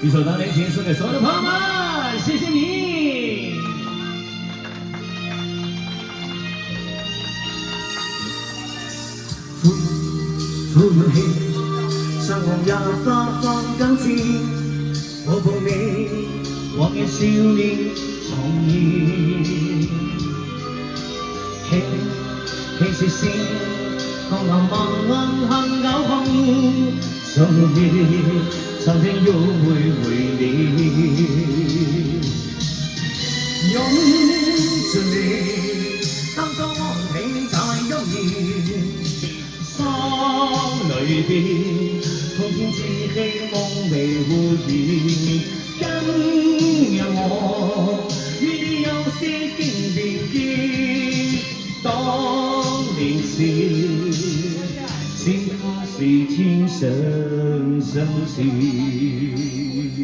理所当然献送给所有的朋友们，谢谢你。呼氣，相逢也多方今天，我抱你，往日少年重現。輕輕說聲，降臨茫茫恆久風，終於曾經又會回你。擁着你，當初安喜在悠然。心裏邊，通天之氣夢未污染。今日我與你有些經變見，當年時，只怕是天上相識。